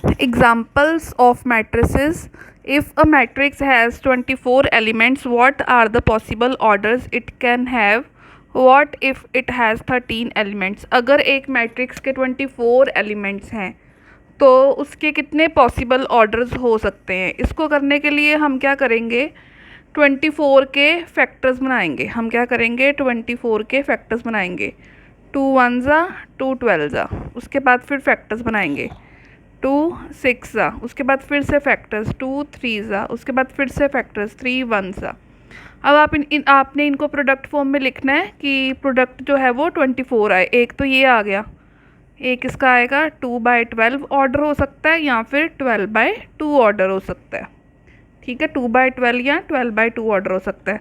Examples of matrices. If a matrix has 24 elements, what are the possible orders it can have? What if it has 13 elements? अगर एक matrix के 24 elements हैं तो उसके कितने possible orders हो सकते हैं? इसको करने के लिए हम क्या करेंगे? 24 के फैक्टर्स बनाएंगे। हम क्या करेंगे? 24 के फैक्टर्स बनाएंगे। 2 1 ज़ा, 2 12 ज़ा, उसके बाद फिर फैक्टर्स बनाएंगे। 2 6 ज़ा, उसके बाद फिर से फैक्टर्स। 2 3 ज़ा, उसके बाद फिर से फैक्टर्स। 3 1 ज़ा। अब आप आपने इनको प्रोडक्ट फॉर्म में लिखना है कि प्रोडक्ट जो है वो 24 आए। एक तो ये आ गया, एक इसका आएगा 2/12 ऑर्डर हो सकता है या फिर 12/2 ऑर्डर हो सकता है। ठीक है, 2/12 या 12/2 ऑर्डर हो सकता है।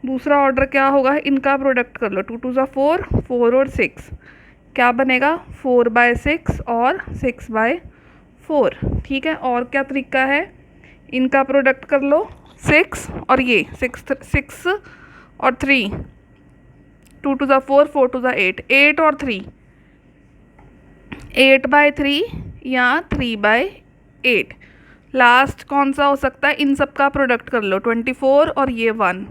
दूसरा ऑर्डर क्या होगा? इनका प्रोडक्ट कर लो। 2 2 ज़ा 4, 4 और 6 क्या बनेगा? 4/6 और 6/4। ठीक है, और क्या तरीका है? इनका प्रोडक्ट कर लो 6 और ये 6 और 3। 2 2 ज़ा 4, 4 2 ज़ा 8, 8 और 3, 8/3 या 3/8। लास्ट कौन सा हो सकता है? इन सब का प्रोडक्ट कर लो, 24 और ये 1।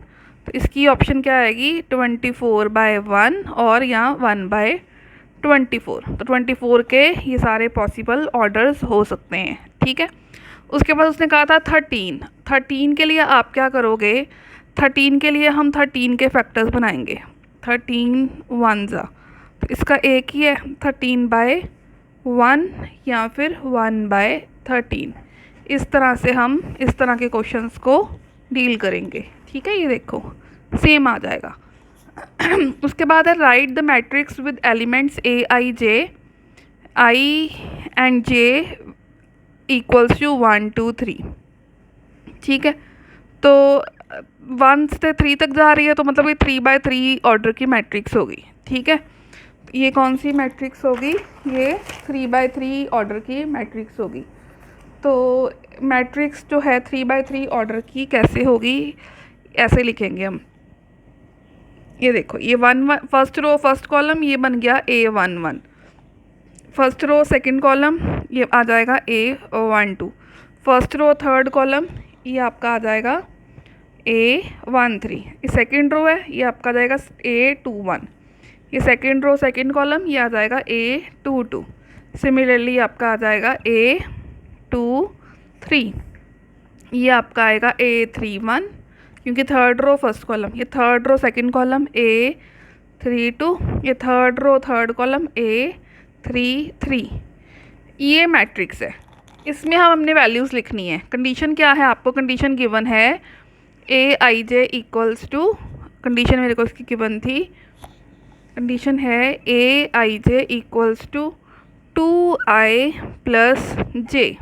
तो इसकी ऑप्शन क्या आएगी? 24/1 और यहाँ 1/24। तो 24 के ये सारे पॉसिबल ऑर्डर्स हो सकते हैं। ठीक है, उसके बाद उसने कहा था 13 के लिए आप क्या करोगे? 13 के लिए हम 13 के फैक्टर्स बनाएंगे। 13 1 ज़ा, तो इसका एक ही है 13/1 या फिर 1/13। इस तरह से हम इस तरह के क्वेश्चंस को डील करेंगे। ठीक है, ये देखो सेम आ जाएगा। उसके बाद है write the matrix with elements a i j, i and j equals to 1 2 3। ठीक है, तो 1 से 3 तक जा रही है तो मतलब ये 3/3 ऑर्डर की मैट्रिक्स होगी। ठीक है, ये कौन सी मैट्रिक्स होगी? ये 3/3 ऑर्डर की मैट्रिक्स होगी। तो मैट्रिक्स जो है 3/3 ऑर्डर की कैसे होगी? ऐसे लिखेंगे हम। ये देखो, ये 1 फर्स्ट रो फर्स्ट कॉलम ये बन गया A1 1, first row second column ये आ जाएगा A1 2, first row third column ये आपका आ जाएगा A1 3, ये सेकंड रो है ये आपका आ जाएगा A2 1, ये सेकंड रो सेकंड कॉलम ये आ जाएगा A2 2। सिमिलरली आपका आ जाएगा A2 3, ये आपका आएगा A3 1, क्योंकि थर्ड रो फर्स्ट कॉलम, ये third row second column A3 2, ये थर्ड रो थर्ड कॉलम A3 3। ये मैट्रिक्स है, इसमें हम हमने वैल्यूज़ लिखनी है। कंडीशन क्या है? आपको कंडीशन गिवन है AIJ इक्वल्स टू, कंडीशन मेरे को इसकी गिवन थी, कंडीशन है AIJ equals to 2I + J।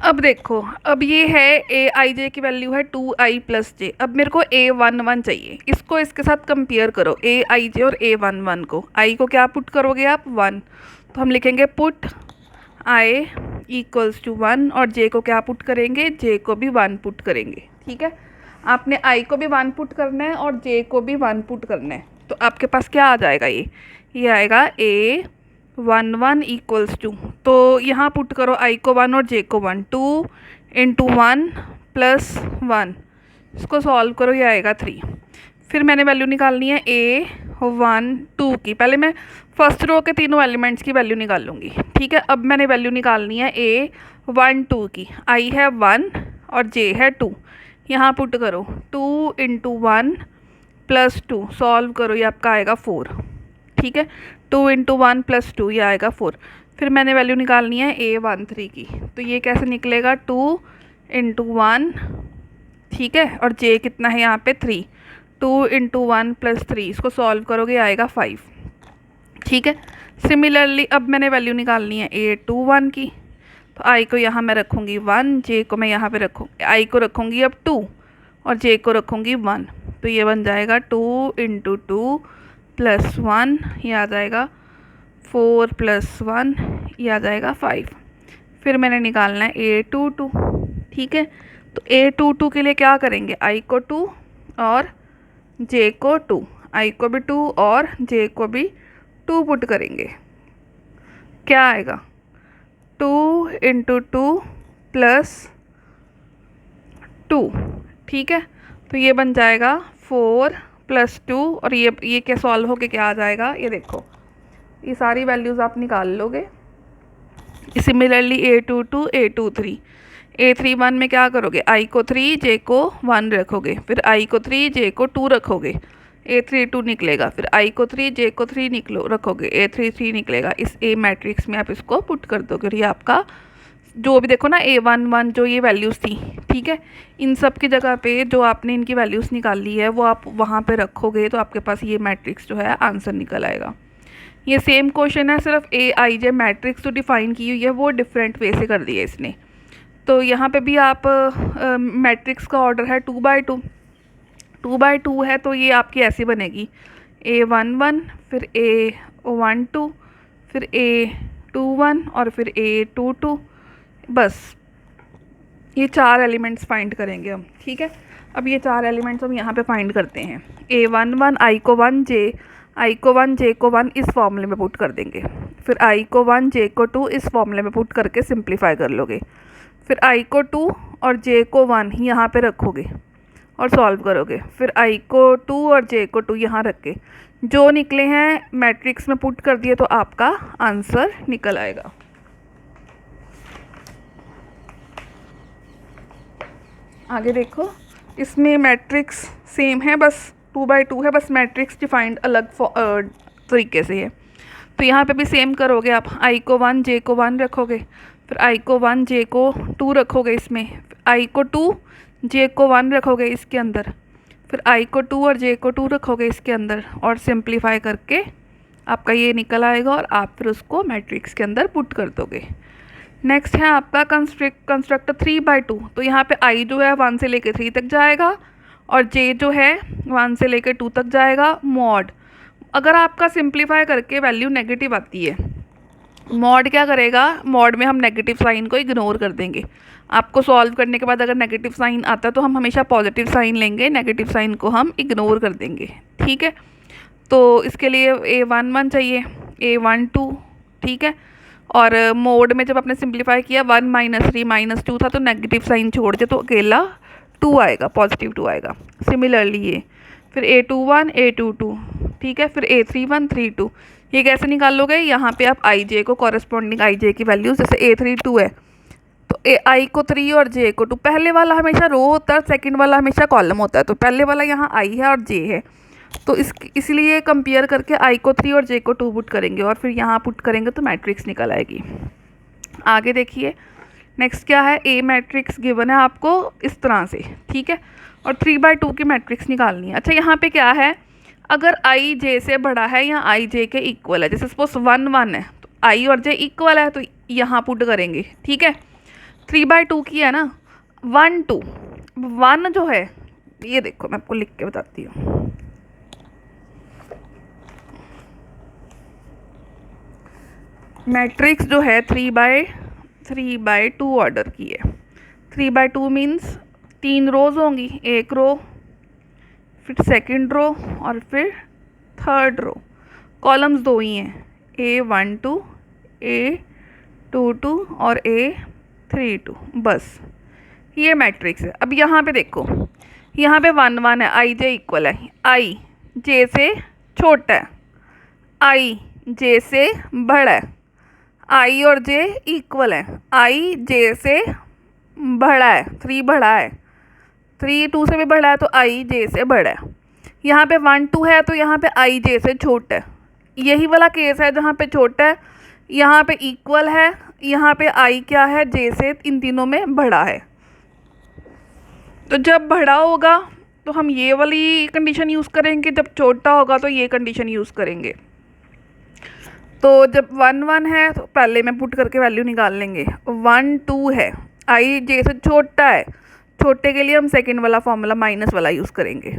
अब देखो, अब ये है AIJ की वैल्यू है 2I + J। अब मेरे को A1 1 चाहिए, इसको इसके साथ कंपेयर करो, AIJ और A1 1 को। I को क्या पुट करोगे आप? 1, तो हम लिखेंगे पुट I इक्वल्स टू 1, और J को क्या पुट करेंगे? J को भी 1 पुट करेंगे। ठीक है, आपने I को भी 1 पुट करना है और J को भी 1 पुट करना है। तो आपके पास क्या आ जाएगा? ये आएगा A1 1 इक्वल्स टू, तो यहाँ पुट करो I को 1 और J को 1, 2 × 1 + 1, इसको सॉल्व करो, ये आएगा 3। फिर मैंने वैल्यू निकालनी है A1 2 की। पहले मैं फर्स्ट रो के तीनों एलिमेंट्स की वैल्यू निकाल लूँगी। ठीक है, अब मैंने वैल्यू निकालनी है A1 2 की। I है 1 और J है 2, यहाँ पुट करो 2 × 1 + 2, सॉल्व करो, ये आपका आएगा 4। ठीक है, 2 × 1 + 2 ये आएगा 4। फिर मैंने वैल्यू निकालनी है A1 3 की, तो ये कैसे निकलेगा? 2 × 1, ठीक है, और J कितना है यहाँ पे? 3, 2 × 1 + 3, इसको सॉल्व करोगे आएगा 5। ठीक है, सिमिलरली अब मैंने वैल्यू निकालनी है A2 1 की, तो I को यहाँ मैं रखूँगी 1, J को मैं यहाँ पे रखूँगी, I को रखूँगी अब 2 और J को रखूँगी 1, तो ये बन जाएगा 2 × 2 + 1, ये आ जाएगा 4 + 1, ये आ जाएगा 5। फिर मैंने निकालना है A2 2। ठीक है, तो A2 2 के लिए क्या करेंगे? I को 2 और J को 2, I को भी 2 और J को भी 2 पुट करेंगे। क्या आएगा? इंटू टू प्लस टू, ठीक है। तो ये बन जाएगा 4 प्लस 2, और ये क्या सॉल्व होके क्या आ जाएगा, ये देखो, ये सारी वैल्यूज़ आप निकाल लोगे। सिमिलरली A22 A23, A31 में क्या करोगे, I को 3 J को 1 रखोगे, फिर I को 3 J को 2 रखोगे, A32 निकलेगा, फिर I को 3 J को 3 रखोगे, A33 निकलेगा। इस A मैट्रिक्स में आप इसको पुट कर दोगे और ये आपका जो भी देखो ना A11 जो ये वैल्यूज़ थी, ठीक है, इन सब की जगह पे जो आपने इनकी वैल्यूज़ निकाल ली है वो आप वहाँ पे रखोगे तो आपके पास ये मैट्रिक्स जो है आंसर निकल आएगा। ये सेम क्वेश्चन है, सिर्फ AIJ मैट्रिक्स जो डिफ़ाइन की हुई है वो डिफरेंट वे से कर दिया इसने। तो यहाँ पे भी आप मैट्रिक्स का ऑर्डर है 2 बाई टू है, तो ये आपकी ऐसी बनेगी A11, फिर A12, फिर A21 और फिर A22। बस ये 4 एलिमेंट्स फाइंड करेंगे हम, ठीक है। अब ये 4 एलिमेंट्स हम यहाँ पे फाइंड करते हैं। A11 I को 1 J को 1 इस फॉर्मूले में पुट कर देंगे, फिर I को 1 J को 2 इस फॉर्मूले में पुट करके सिंप्लीफाई कर लोगे, फिर I को 2 और J को 1 यहाँ पे रखोगे और सॉल्व करोगे, फिर I को 2 और J को 2 यहाँ रख के जो निकले हैं मैट्रिक्स में पुट कर दिए तो आपका आंसर निकल आएगा। आगे देखो, इसमें मैट्रिक्स सेम है, बस 2 बाई 2 है, बस मैट्रिक्स डिफाइंड अलग तरीके से है। तो यहाँ पे भी सेम करोगे आप, I को 1 J को 1 रखोगे, फिर I को 1 J को 2 रखोगे इसमें, I को 2 J को 1 रखोगे इसके अंदर, फिर I को 2 और J को 2 रखोगे इसके अंदर और सिंप्लीफाई करके आपका ये निकल आएगा और आप फिर उसको मैट्रिक्स के अंदर पुट कर दोगे। नेक्स्ट है आपका कंस्ट्रक्टर 3 बाई 2। तो यहाँ पे I जो है 1 से लेकर 3 तक जाएगा और J जो है 1 से लेकर 2 तक जाएगा। मॉड, अगर आपका सिंप्लीफाई करके वैल्यू नेगेटिव आती है, मॉड क्या करेगा, मॉड में हम नेगेटिव साइन को इग्नोर कर देंगे। आपको सॉल्व करने के बाद अगर नेगेटिव साइन आता है तो हम हमेशा पॉजिटिव साइन लेंगे, नेगेटिव साइन को हम इग्नोर कर देंगे, ठीक है। तो इसके लिए A11 चाहिए, A12, ठीक है। और मोड में जब आपने सिंप्लीफाई किया 1 - 3 - 2 था तो नेगेटिव साइन छोड़ दे तो अकेला 2 आएगा, पॉजिटिव 2 आएगा। सिमिलरली ये फिर A21 A22, ठीक है, फिर A31 32। ये कैसे निकालोगे, यहाँ पे आप IJ को कॉरेस्पॉन्डिंग IJ की वैल्यूज, जैसे A32 है तो I को 3 और J को 2, पहले वाला हमेशा रो होता है, सेकंड वाला हमेशा कॉलम होता है, तो पहले वाला यहाँ I है और J है, तो इसलिए कंपेयर करके I को 3 और J को 2 पुट करेंगे और फिर यहाँ पुट करेंगे तो मैट्रिक्स निकल आएगी। आगे देखिए नेक्स्ट क्या है, A मैट्रिक्स गिवन है आपको इस तरह से, ठीक है, और 3 बाई 2 की मैट्रिक्स निकालनी है। अच्छा यहाँ पे क्या है, अगर I J से बड़ा है या I J के इक्वल है, जैसे सपोज 1 1 है तो I और J इक्वल है तो यहाँ पुट करेंगे, ठीक है। 3 बाई 2 की है ना, 1 2 1 जो है, ये देखो मैं आपको लिख के बताती हूँ। मैट्रिक्स जो है 3 बाई 2 ऑर्डर की है। 3 बाई 2 मीन्स 3 रोज होंगी, एक रो, फिर सेकंड रो और फिर थर्ड रो। कॉलम्स 2 ही हैं, A12 A22 और A32, बस ये मैट्रिक्स है। अब यहाँ पे देखो, यहाँ पे 1 1 है, I J इक्वल है, I J से छोटा है, I J से बड़ा है, I और J इक्वल है, I J से बड़ा है, 3 बड़ा है, 3 2 से भी बड़ा है तो I J से बड़ा है। यहाँ पे 1 2 है तो यहाँ पे I J से छोटा है, यही वाला केस है जहाँ पे छोटा है, यहाँ पे इक्वल है, यहाँ पे I क्या है, J से, इन तीनों में बड़ा है। तो जब बड़ा होगा तो हम ये वाली कंडीशन यूज़ करेंगे, जब छोटा होगा तो ये कंडीशन यूज़ करेंगे। तो जब 1 1 है तो पहले में पुट करके वैल्यू निकाल लेंगे, 1 2 है, I J से छोटा है, छोटे के लिए हम सेकंड वाला फॉर्मूला माइनस वाला यूज़ करेंगे,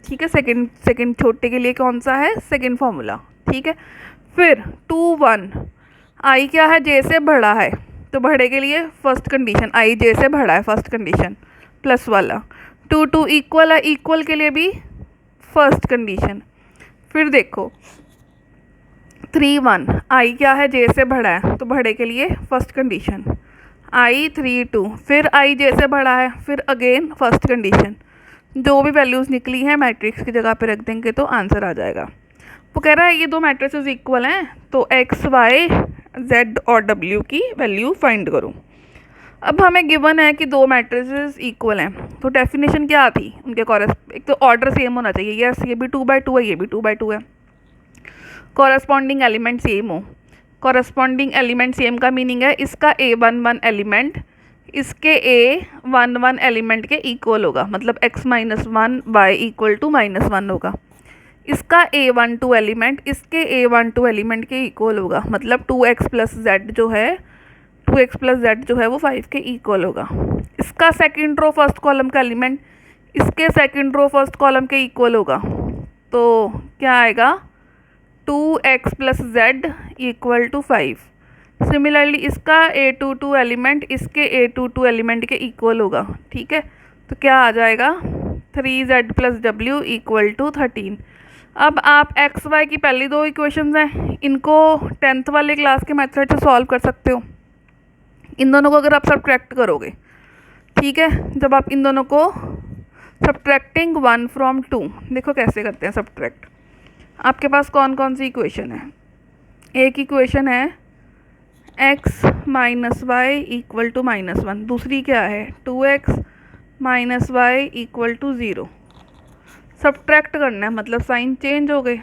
ठीक है। सेकंड छोटे के लिए कौन सा है, सेकंड फॉर्मूला, ठीक है। फिर 2 1, I क्या है, J से बड़ा है, तो बड़े के लिए फर्स्ट कंडीशन, I J से बड़ा है, फर्स्ट कंडीशन प्लस वाला। 2 2 इक्वल है, इक्वल के लिए भी फर्स्ट कंडीशन। फिर देखो 3 1, I क्या है, J से बड़ा है, तो बड़े के लिए फर्स्ट कंडीशन आई 3 2, फिर आई जैसे बढ़ा है, फिर अगेन फर्स्ट कंडीशन, जो भी वैल्यूज़ निकली हैं मैट्रिक्स की जगह पे रख देंगे तो आंसर आ जाएगा। वो कह रहा है ये दो मैट्रिसेस इक्वल हैं तो एक्स वाई जेड और डब्ल्यू की वैल्यू फाइंड करूँ। अब हमें गिवन है कि दो मैट्रिसेस इक्वल हैं, तो डेफिनेशन क्या आती उनके एक तो ऑर्डर सेम होना चाहिए, यस ये भी 2/2 है, ये भी 2/2 है, कॉरस्पॉन्डिंग एलिमेंट सेम हो। कॉरस्पॉन्डिंग एलिमेंट सेम का मीनिंग है इसका A11 एलिमेंट इसके A11 एलिमेंट के इक्वल होगा, मतलब x-1 y इक्वल टू -1 होगा। इसका A12 एलिमेंट इसके A12 एलिमेंट के इक्वल होगा, मतलब 2x प्लस जेड जो है 2x प्लस जेड जो है वो 5 के इक्वल होगा। इसका सेकंड रो फर्स्ट कॉलम का एलिमेंट इसके सेकंड रो फर्स्ट कॉलम के इक्वल होगा, तो क्या आएगा 2x plus z equal to 5। Similarly इसका A22 एलिमेंट इसके A22 एलिमेंट के इक्वल होगा, ठीक है, तो क्या आ जाएगा 3z प्लस डब्ल्यू इक्वल टू 13। अब आप एक्स वाई की पहली दो इक्वेशंस हैं, इनको 10th वाले क्लास के मेथड से सॉल्व कर सकते हो। इन दोनों को अगर आप सब्ट्रैक्ट करोगे, ठीक है, जब आप इन दोनों को सब्ट्रैक्टिंग 1 फ्रॉम 2, देखो कैसे करते हैं सब्ट्रैक्ट। आपके पास कौन कौन सी इक्वेशन है, एक इक्वेशन है x minus y equal to -1, दूसरी क्या है 2x minus y equal to 0। Subtract करना है मतलब साइन चेंज हो गए,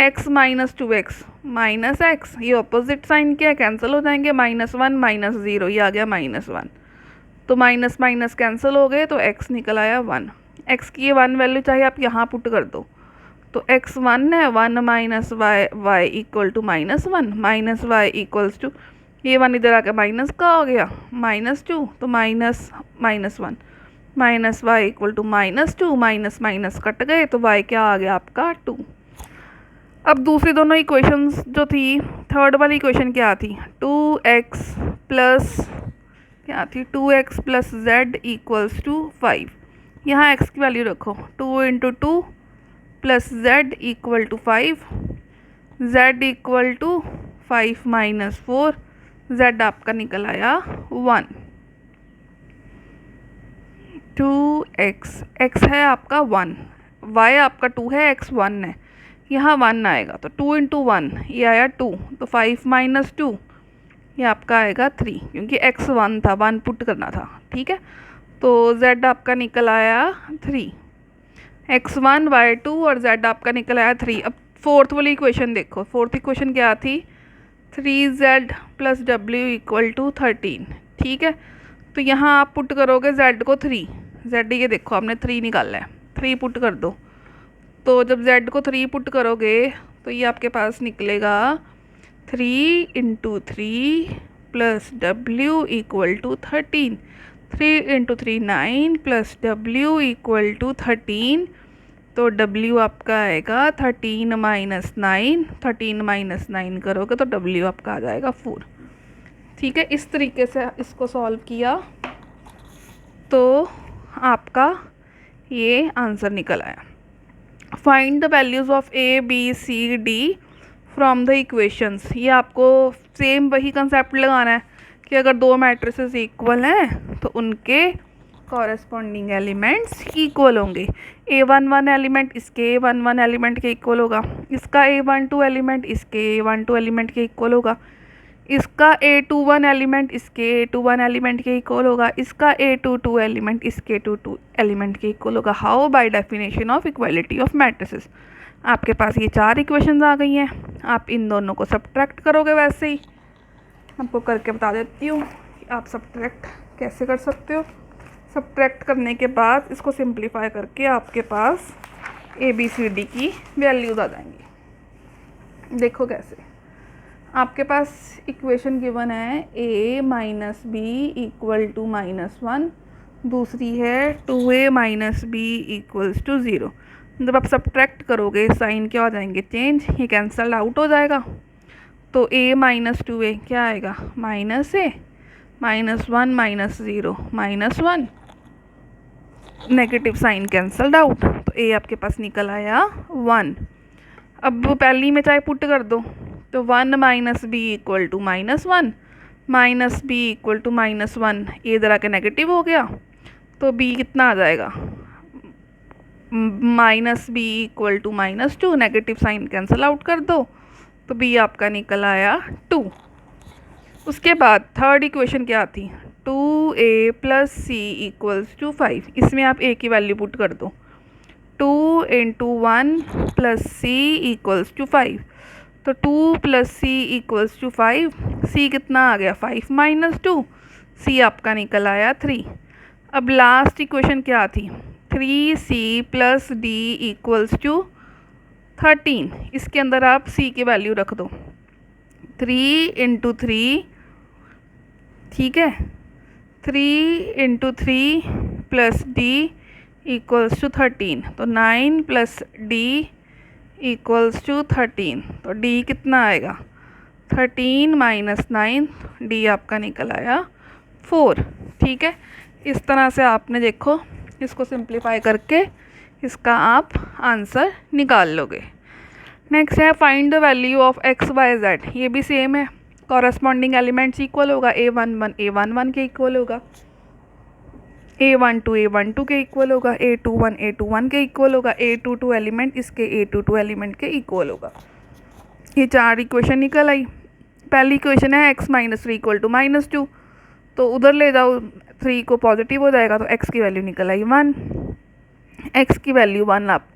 x minus 2x minus x, ये ऑपोजिट साइन क्या है कैंसिल हो जाएंगे, -1 माइनस 0, ये आ गया -1, तो माइनस माइनस कैंसिल हो गए तो x निकल आया 1। x की ये 1 वैल्यू चाहे आप यहाँ पुट कर दो, तो x 1 है, 1 minus y equal to -1 minus y equals to, ये 1 इधर आके माइनस का हो गया -2, तो -1 minus y equal to -2, minus minus cut गए तो y क्या आ गया आपका 2। अब दूसरी दोनों इक्वेशंस जो थी, थर्ड वाली इक्वेशन क्या थी 2x प्लस क्या थी 2x plus Z equals to 5। यहाँ x की वैल्यू रखो 2 into 2 plus z equal to 5, z equal to 5 minus 4, z आपका निकल आया 1। 2x x है आपका 1, y आपका 2 है, x 1 है, यहाँ 1 आएगा तो 2 इंटू 1 ये आया 2, तो 5 माइनस 2 ये आपका आएगा 3, क्योंकि x 1 था, 1 पुट करना था, ठीक है, तो z आपका निकल आया 3, x1 y2 और z आपका निकल आया 3। अब फोर्थ वाली इक्वेशन देखो, फोर्थ इक्वेशन क्या थी 3z प्लस डब्ल्यू इक्वल टू 13, ठीक है, तो यहाँ आप पुट करोगे z को 3, z ये देखो आपने 3 निकाला है, 3 पुट कर दो, तो जब z को 3 पुट करोगे तो ये आपके पास निकलेगा 3 इंटू 3 प्लस डब्ल्यू इक्वल टू 13, 3 इंटू 3 9 प्लस डब्ल्यू इक्वल टू 13, तो डब्ल्यू आपका आएगा 13 माइनस 9, 13 माइनस 9 करोगे तो डब्ल्यू आपका आ जाएगा 4, ठीक है। इस तरीके से इसको सॉल्व किया तो आपका ये आंसर निकल आया। Find the values of a b c d from the equations, ये आपको सेम वही कंसेप्ट लगाना है कि अगर दो मैट्रिसेस इक्वल हैं तो उनके कॉरेस्पॉन्डिंग एलिमेंट्स इक्वल होंगे। A11 एलिमेंट इसके A11 एलिमेंट के इक्वल होगा, इसका A12 एलिमेंट इसके A12 एलिमेंट के इक्वल होगा, इसका A21 एलिमेंट इसके A21 एलिमेंट के इक्वल होगा, इसका A22 एलिमेंट इसके A22 एलिमेंट के इक्वल होगा। How? By definition of equality of matrices. आपके पास ये 4 इक्वेशंस आ गई हैं, आप इन दोनों को सब्ट्रैक्ट करोगे, वैसे ही आपको करके बता देती हूँ कि आप सब्ट्रैक्ट कैसे कर सकते हो। सब्ट्रैक्ट करने के बाद इसको सिंप्लीफाई करके आपके पास ABCD की वैल्यूज़ आ जाएंगी। देखो कैसे, आपके पास इक्वेशन गिवन है a minus b equal to -1, दूसरी है 2a minus B equals to 0। जब आप सब्ट्रैक्ट करोगे साइन क्या हो जाएंगे चेंज, ये कैंसल आउट हो जाएगा, तो a माइनस 2a क्या आएगा -a, -1 minus 0 -1, negative sign cancelled out, तो a आपके पास निकल आया 1। अब पहली में चाहे पुट कर दो, तो 1 minus b equal to -1, minus b equal to -1, ये इधर आके नेगेटिव हो गया, तो बी कितना आ जाएगा, minus b equal to -2, negative sign cancel out कर दो, तो बी आपका निकल आया 2। उसके बाद थर्ड इक्वेशन क्या थी, 2a + c = 5, इसमें आप a की वैल्यू पुट कर दो, 2 × 1 + c = 5, तो 2 + c = 5, c कितना आ गया 5 - 2, c आपका निकल आया 3। अब लास्ट इक्वेशन क्या थी, 3c + d = 13, इसके अंदर आप c की वैल्यू रख दो, 3 × 3, ठीक है, 3 × 3 + d = 13, तो 9 + d = 13, तो d कितना आएगा 13 - 9, d आपका निकल आया 4। ठीक है, इस तरह से आपने देखो इसको सिंप्लीफाई करके इसका आप आंसर निकाल लोगे। नेक्स्ट है find the value of x, y, z, ये भी सेम है, कॉरस्पॉन्डिंग एलिमेंट्स इक्वल होगा, a11 a11 के इक्वल होगा, a12 a12 के इक्वल होगा, a21 a21 के इक्वल होगा, a22 एलिमेंट इसके a22 एलिमेंट के इक्वल होगा। ये 4 इक्वेशन निकल आई। पहली इक्वेशन है x - 3 = -2, तो उधर ले जाओ, 3 को पॉजिटिव हो जाएगा, तो x की वैल्यू निकल आई 1, x की वैल्यू 1 आप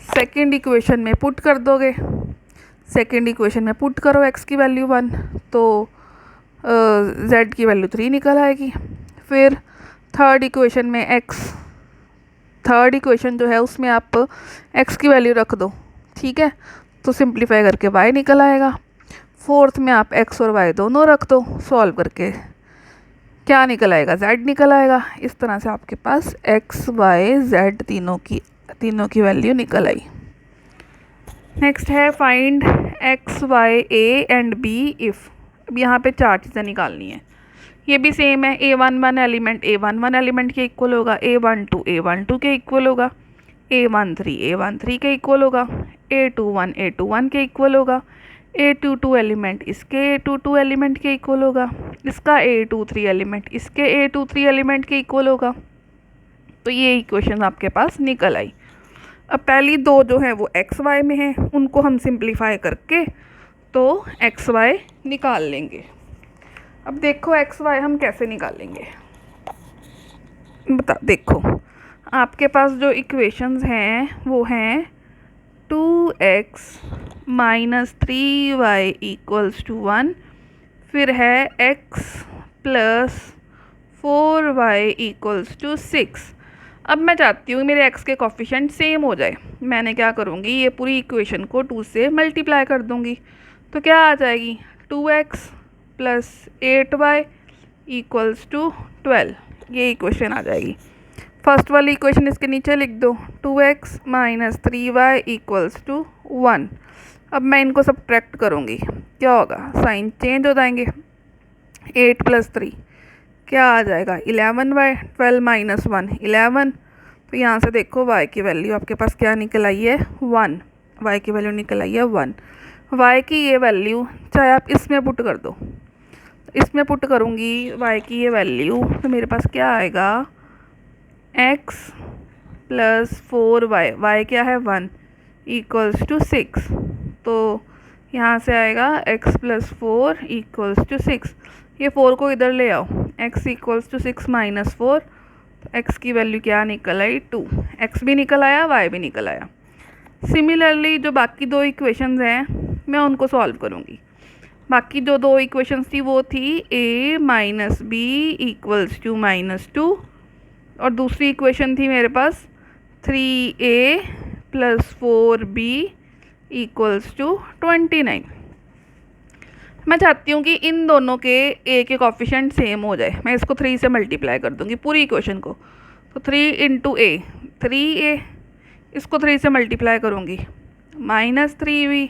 सेकेंड इक्वेशन में पुट कर दोगे, सेकेंड इक्वेशन में पुट करो x की वैल्यू 1, तो z की वैल्यू 3 निकल आएगी। फिर थर्ड इक्वेशन में थर्ड इक्वेशन जो है उसमें आप x की वैल्यू रख दो, ठीक है, तो सिंप्लीफाई करके y निकल आएगा। फोर्थ में आप x और y दोनों रख दो, सॉल्व करके क्या निकल आएगा, z निकल आएगा। इस तरह से आपके पास x, y, z तीनों की वैल्यू निकल आई। नेक्स्ट है find x, y, a and b if. अब यहाँ पे 4 चीज़ें निकालनी है, ये भी सेम है, a11 एलिमेंट a11 एलिमेंट के इक्वल होगा, a12 a12 के इक्वल होगा, a13 a13 के इक्वल होगा, a21 a21 के इक्वल होगा, a22 एलिमेंट इसके a22 एलिमेंट के इक्वल होगा, इसका a23 एलिमेंट इसके a23 एलिमेंट के इक्वल होगा। तो ये इक्वेशन आपके पास निकल आई। अब पहली दो जो है वो एक्स वाई में है, उनको हम सिंप्लीफाई करके तो एक्स वाई निकाल लेंगे। अब देखो एक्स वाई हम कैसे निकालेंगे, देखो आपके पास जो इक्वेशंस हैं वो हैं 2x - 3y = 1, फिर है x + 4y = 6। अब मैं चाहती हूँ मेरे x के कोफिशिएंट सेम हो जाए, मैंने क्या करूँगी, ये पूरी इक्वेशन को 2 से मल्टीप्लाई कर दूँगी, तो क्या आ जाएगी 2x + 8y = 12, ये इक्वेशन आ जाएगी। फर्स्ट वाली इक्वेशन इसके नीचे लिख दो, 2x - 3y = 1। अब मैं इनको सब्ट्रैक्ट करूँगी, क्या होगा, साइन चेंज हो जाएंगे, 8 + 3 क्या आ जाएगा 11y, 12 - 1 11, तो यहाँ से देखो y की वैल्यू आपके पास क्या निकल आई है 1, y की वैल्यू निकल आई है 1। y की ये वैल्यू चाहे आप इसमें पुट कर दो, इसमें पुट करूँगी y की ये वैल्यू, तो मेरे पास क्या आएगा x + 4y, y क्या है 1 = 6, तो यहाँ से आएगा x + 4 = 6। ये 4 को इधर ले आओ, x = 6 - 4, तो x की वैल्यू क्या निकल आई 2, x भी निकल आया y भी निकल आया। सिमिलरली जो बाकी दो इक्वेशंस हैं मैं उनको सॉल्व करूँगी। बाकी जो दो इक्वेशंस थी वो थी a - b = -2, और दूसरी इक्वेशन थी मेरे पास 3a + 4b = 29। मैं चाहती हूँ कि इन दोनों के a के कोफिशिएंट सेम हो जाए, मैं इसको 3 से मल्टीप्लाई कर दूँगी पूरी इक्वेशन को, तो 3 × a 3a, इसको 3 से मल्टीप्लाई करूँगी -3b,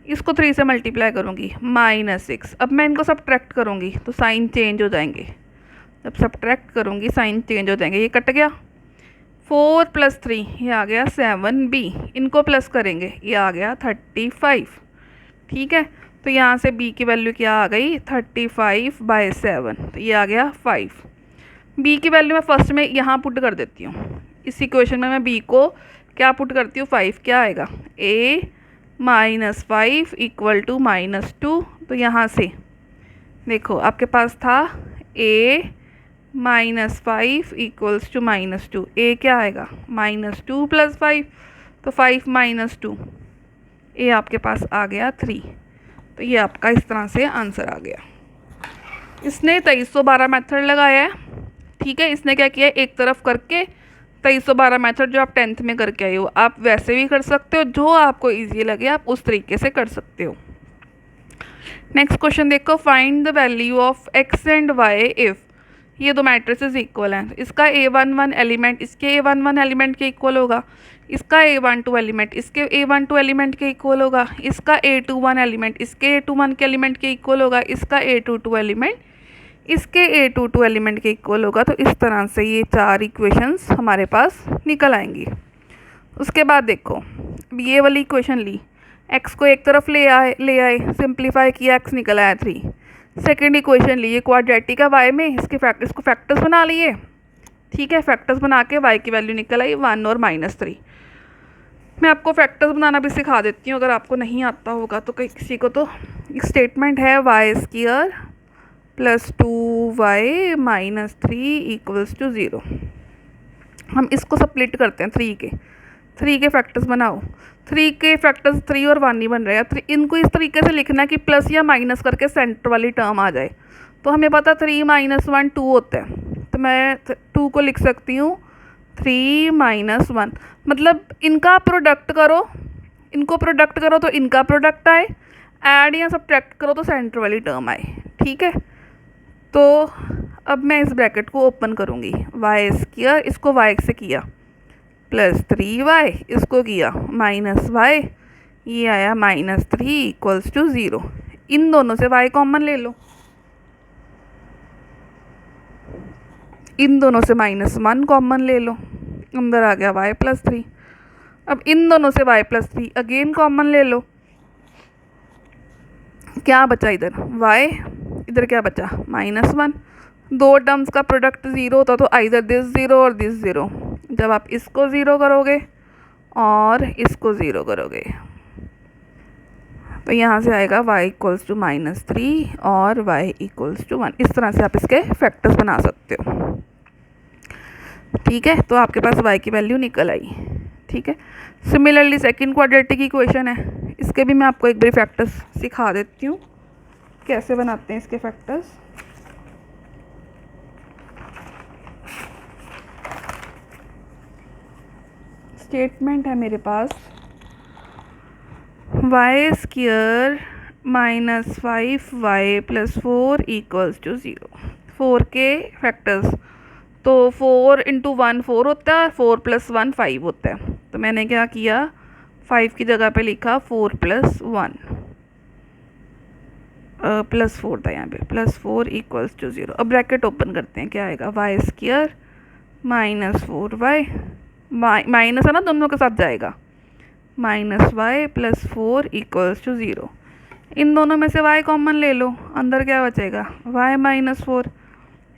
इसको 3 से मल्टीप्लाई करूँगी -6। अब मैं इनको सब्ट्रैक्ट करूँगी तो साइन चेंज हो जाएंगे, जब सब्ट्रैक्ट करूँगी साइन चेंज हो जाएंगे, ये कट गया, 4 + 3 ये आ गया 7b, इनको प्लस करेंगे ये आ गया 35, ठीक है। तो यहाँ से b की वैल्यू क्या आ गई 35/7, तो ये आ गया 5। b की वैल्यू मैं फर्स्ट में यहाँ पुट कर देती हूँ, इस इक्वेशन में मैं b को क्या पुट करती हूँ 5, क्या आएगा a -5 = -2। तो यहाँ से देखो आपके पास था a -5 = -2, a क्या आएगा -2 + 5, तो 5 - 2, a आपके पास आ गया 3। तो ये आपका इस तरह से आंसर आ गया। इसने 2312 मेथड लगाया है, ठीक है। इसने क्या किया, एक तरफ करके 2312 मेथड जो आप 10th में करके आए हो, आप वैसे भी कर सकते हो, जो आपको इजी लगे आप उस तरीके से कर सकते हो। नेक्स्ट क्वेश्चन देखो, find the value of x and y if ये दो मैट्रिसेस इक्वल हैं। इसका a11 एलिमेंट इसके a11 एलिमेंट के इक्वल होगा, इसका a12 एलिमेंट इसके a12 एलिमेंट के इक्वल होगा, इसका a21 एलिमेंट इसके a21 के एलिमेंट के इक्वल होगा, इसका a22 एलिमेंट इसके a22 एलिमेंट के इक्वल होगा। तो इस तरह से ये 4 इक्वेशंस हमारे पास निकल आएंगी। उसके बाद देखो ये वाली इक्वेशन ली, x को एक तरफ ले आए सिंप्लीफाई किया, x निकल आया 3। सेकेंड इक्वेशन ली, ये क्वाड्रेटिक है y में, इसको फैक्टर्स बना लिए, ठीक है। फैक्टर्स बना के y की वैल्यू निकल आई 1 और -3। मैं आपको फैक्टर्स बनाना भी सिखा देती हूँ, अगर आपको नहीं आता होगा तो किसी को। तो एक स्टेटमेंट है y² + 2y - 3 = 0। हम इसको स्प्लिट करते हैं 3 के फैक्टर्स बनाओ। 3 के फैक्टर्स 3 और 1 नहीं बन रहे हैं, इनको इस तरीके से लिखना कि प्लस या माइनस करके सेंटर वाली टर्म आ जाए। तो हमें पता 3 - 1 2 होता है, तो मैं 2 को लिख सकती हूँ 3 - 1। मतलब इनका प्रोडक्ट करो, इनको प्रोडक्ट करो तो इनका प्रोडक्ट आए, ऐड या सब्ट्रैक्ट करो तो सेंटर वाली टर्म आए, ठीक है। तो अब मैं इस ब्रैकेट को ओपन करूँगी, y², इसको y से किया +3y, इसको किया -y, ये आया -3 = 0। इन दोनों से y कॉमन ले लो, इन दोनों से -1 कॉमन ले लो, अंदर आ गया y + 3। अब इन दोनों से y + 3 अगेन कॉमन ले लो, क्या बचा इधर y, इधर क्या बचा -1। दो टर्म्स का प्रोडक्ट 0 होता तो आइदर दिस 0 और दिस 0। जब आप इसको 0 करोगे और इसको 0 करोगे तो यहाँ से आएगा y = -3 और y = 1। इस तरह से आप इसके फैक्टर्स बना सकते हो, ठीक है। तो आपके पास y की वैल्यू निकल आई, ठीक है। सिमिलरली सेकंड क्वाड्रेटिक इक्वेशन है, इसके भी मैं आपको एक बार फैक्टर्स सिखा देती हूँ कैसे बनाते हैं इसके फैक्टर्स। स्टेटमेंट है मेरे पास y² - 5y + 4 = 0। 4 के फैक्टर्स, तो 4 × 1 4 होता है, 4 + 1 5 होता है। तो मैंने क्या किया 5 की जगह पे लिखा 4 + 1 +4 था यहाँ पे, +4 = 0। अब ब्रैकेट ओपन करते हैं, क्या आएगा y² - 4y, माइनस है ना दोनों के साथ जाएगा, -y + 4 = 0। इन दोनों में से y कॉमन ले लो, अंदर क्या बचेगा y - 4।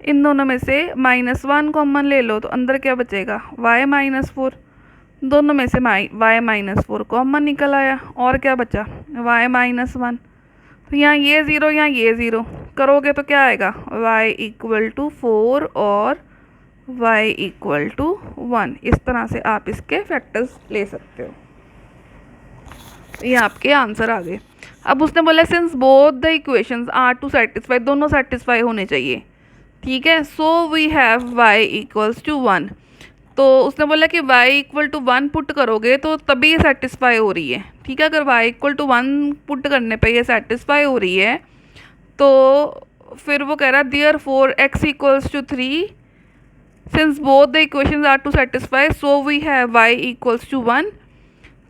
इन दोनों में से -1 कॉमन ले लो, तो अंदर क्या बचेगा y - 4। दोनों में से y - 4 कॉमन निकल आया, और क्या बचा y - 1। तो यहाँ ये 0 यहाँ ये 0 करोगे तो क्या आएगा y = 4 और y = 1। इस तरह से आप इसके फैक्टर्स ले सकते हो। ये आपके आंसर आ गए। अब उसने बोला since both the equations are to satisfy, दोनों सेटिस्फाई होने चाहिए, ठीक है। So we have y = 1। तो उसने बोला कि y = 1 पुट करोगे तो तभी ये सेटिस्फाई हो रही है, ठीक है। अगर y = 1 पुट करने पे ये सेटिस्फाई हो रही है तो फिर वो कह रहा है therefore x = 3 since both the equations are to satisfy so we have y = 1,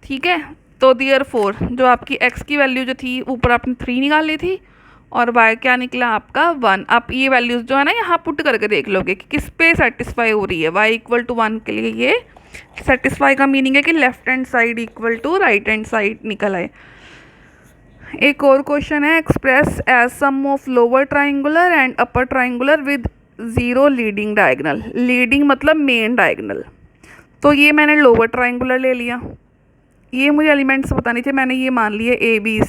ठीक है। तो देयरफॉर जो आपकी x की वैल्यू जो थी ऊपर आपने 3 निकाली थी और y क्या निकला आपका 1। आप ये वैल्यूज़ जो है ना यहाँ पुट करके देख लोगे कि किस पे सेटिस्फाई हो रही है। y = 1 के लिए ये सेटिस्फाई का मीनिंग है कि left hand side equal to right hand side निकल आए। एक और क्वेश्चन है, express as sum of lower triangular and upper triangular with zero leading diagonal. Leading मतलब मेन डायगनल। तो ये मैंने लोअर ट्राइंगुलर ले लिया, ये मुझे एलिमेंट्स पता नहीं थे, मैंने ये मान लिए a b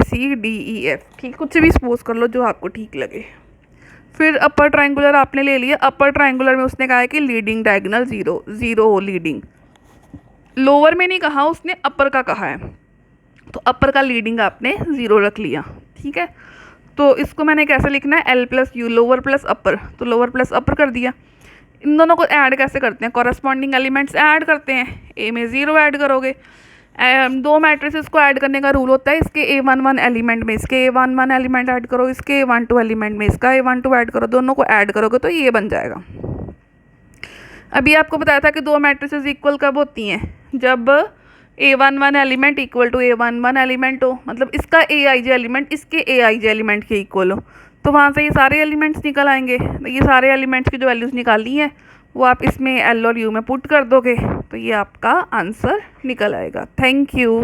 c d e f, ठीक, कुछ भी सपोज कर लो जो आपको ठीक लगे। फिर अपर ट्राइंगुलर आपने ले लिया, अपर ट्राइंगुलर में उसने कहा है कि लीडिंग डायगनल ज़ीरो, ज़ीरो हो लीडिंग। लोअर में नहीं कहा उसने, अपर का कहा है, तो अपर का लीडिंग आपने ज़ीरो रख लिया, ठीक है। तो इसको मैंने कैसे लिखना है, L plus you, lower plus अपर, तो लोअर प्लस अपर कर दिया। इन दोनों को ऐड कैसे करते हैं, कॉरस्पॉन्डिंग एलिमेंट्स ऐड करते हैं, ए में ज़ीरो ऐड करोगे। दो मैट्रिसेस को ऐड करने का रूल होता है, इसके A11 एलिमेंट में इसके A11 एलिमेंट ऐड करो, इसके A12 एलिमेंट में इसका A12 ऐड करो, दोनों को ऐड करोगे तो ये बन जाएगा। अभी आपको बताया था कि दो मैट्रिसेस इक्वल कब होती हैं, जब A11 element equal to A11 element हो, मतलब इसका Aij एलिमेंट इसके Aij एलिमेंट के इक्वल हो, तो वहाँ से ये सारे एलिमेंट्स निकल आएंगे। तो ये सारे एलिमेंट्स की जो वैल्यूज़ निकालनी है वो आप इसमें एल और यू में पुट कर दोगे, तो ये आपका आंसर निकल आएगा। Thank you.